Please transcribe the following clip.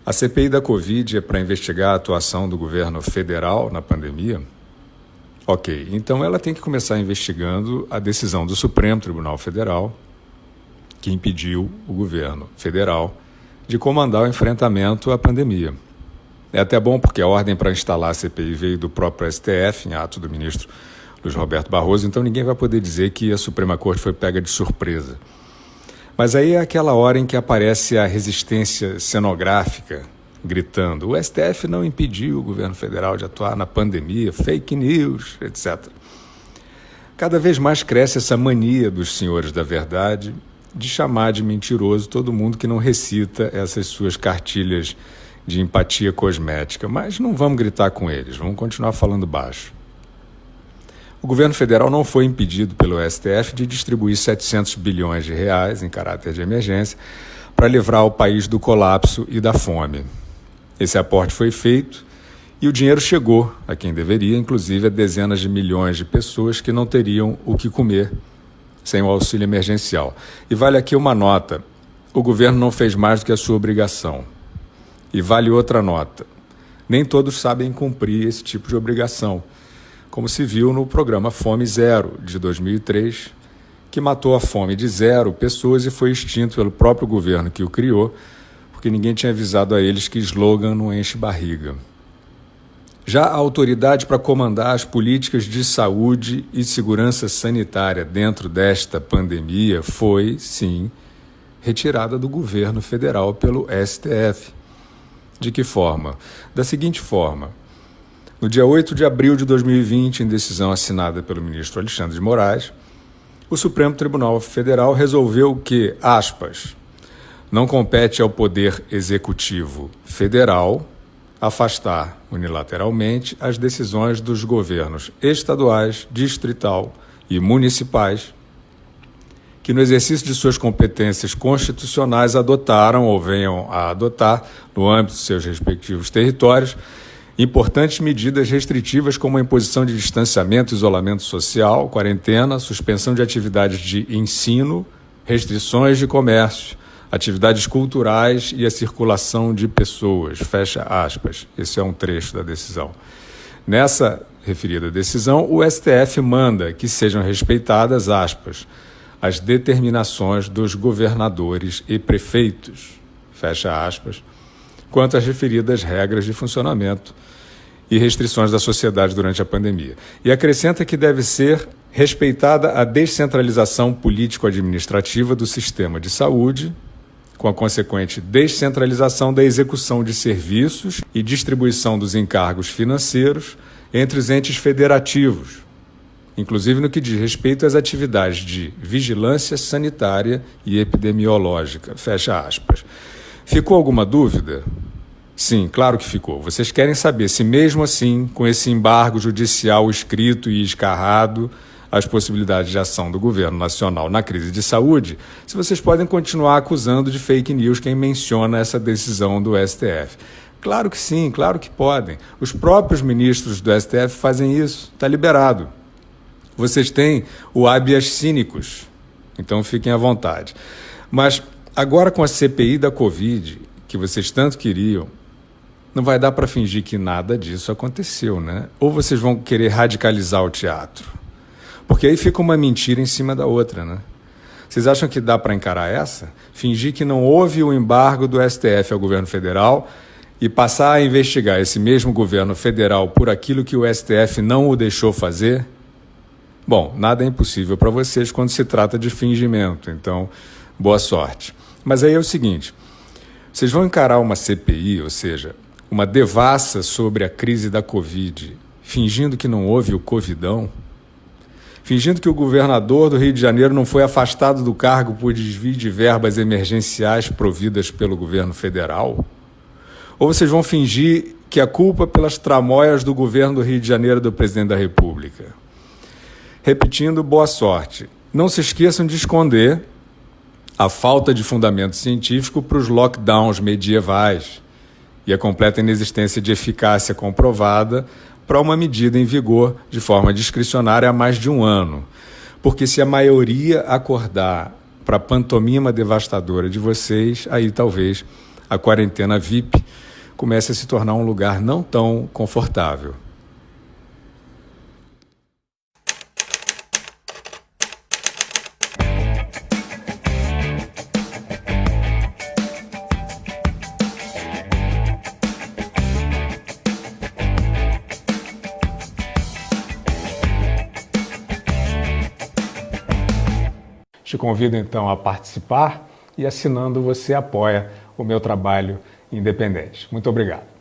A CPI da Covid é para investigar a atuação do governo federal na pandemia? Ok, então ela tem que começar investigando a decisão do Supremo Tribunal Federal, que impediu o governo federal de comandar o enfrentamento à pandemia. É até bom porque a ordem para instalar a CPI veio do próprio STF, em ato do ministro Luiz Roberto Barroso, então ninguém vai poder dizer que a Suprema Corte foi pega de surpresa. Mas aí é aquela hora em que aparece a resistência cenográfica, gritando: o STF não impediu o governo federal de atuar na pandemia, fake news, etc. Cada vez mais cresce essa mania dos senhores da verdade de chamar de mentiroso todo mundo que não recita essas suas cartilhas de empatia cosmética. Mas não vamos gritar com eles, vamos continuar falando baixo. O governo federal não foi impedido pelo STF de distribuir 700 bilhões de reais em caráter de emergência para livrar o país do colapso e da fome. Esse aporte foi feito e o dinheiro chegou a quem deveria, inclusive a dezenas de milhões de pessoas que não teriam o que comer sem o auxílio emergencial. E vale aqui uma nota: o governo não fez mais do que a sua obrigação. E vale outra nota: nem todos sabem cumprir esse tipo de obrigação, como se viu no programa Fome Zero, de 2003, que matou a fome de 0 pessoas e foi extinto pelo próprio governo que o criou, porque ninguém tinha avisado a eles que slogan não enche barriga. Já a autoridade para comandar as políticas de saúde e segurança sanitária dentro desta pandemia foi, sim, retirada do governo federal pelo STF. De que forma? Da seguinte forma: no dia 8 de abril de 2020, em decisão assinada pelo ministro Alexandre de Moraes, o Supremo Tribunal Federal resolveu que, aspas, não compete ao Poder Executivo Federal afastar unilateralmente as decisões dos governos estaduais, distrital e municipais que, no exercício de suas competências constitucionais, adotaram ou venham a adotar, no âmbito de seus respectivos territórios, importantes medidas restritivas como a imposição de distanciamento, isolamento social, quarentena, suspensão de atividades de ensino, restrições de comércio, atividades culturais e a circulação de pessoas, fecha aspas. Esse é um trecho da decisão. Nessa referida decisão, o STF manda que sejam respeitadas, aspas, as determinações dos governadores e prefeitos, fecha aspas, quanto às referidas regras de funcionamento e restrições da sociedade durante a pandemia. E acrescenta que deve ser respeitada a descentralização político-administrativa do sistema de saúde, com a consequente descentralização da execução de serviços e distribuição dos encargos financeiros entre os entes federativos, inclusive no que diz respeito às atividades de vigilância sanitária e epidemiológica, fecha aspas. Ficou alguma dúvida? Sim, claro que ficou. Vocês querem saber se mesmo assim, com esse embargo judicial escrito e escarrado, as possibilidades de ação do governo nacional na crise de saúde, se vocês podem continuar acusando de fake news quem menciona essa decisão do STF. Claro que sim, claro que podem. Os próprios ministros do STF fazem isso, está liberado. Vocês têm o habeas cínicos, então fiquem à vontade. Mas agora com a CPI da Covid, que vocês tanto queriam, não vai dar para fingir que nada disso aconteceu, né? Ou vocês vão querer radicalizar o teatro? Porque aí fica uma mentira em cima da outra, né? Vocês acham que dá para encarar essa? Fingir que não houve o embargo do STF ao governo federal e passar a investigar esse mesmo governo federal por aquilo que o STF não o deixou fazer? Bom, nada é impossível para vocês quando se trata de fingimento, então boa sorte. Mas aí é o seguinte, vocês vão encarar uma CPI, ou seja, uma devassa sobre a crise da Covid, fingindo que não houve o Covidão? Fingindo que o governador do Rio de Janeiro não foi afastado do cargo por desvio de verbas emergenciais providas pelo governo federal? Ou vocês vão fingir que a culpa pelas tramóias do governo do Rio de Janeiro é do presidente da República? Repetindo, boa sorte. Não se esqueçam de esconder a falta de fundamento científico para os lockdowns medievais e a completa inexistência de eficácia comprovada para uma medida em vigor de forma discricionária há mais de um ano. Porque se a maioria acordar para a pantomima devastadora de vocês, aí talvez a quarentena VIP comece a se tornar um lugar não tão confortável. Te convido então a participar e assinando você apoia o meu trabalho independente. Muito obrigado.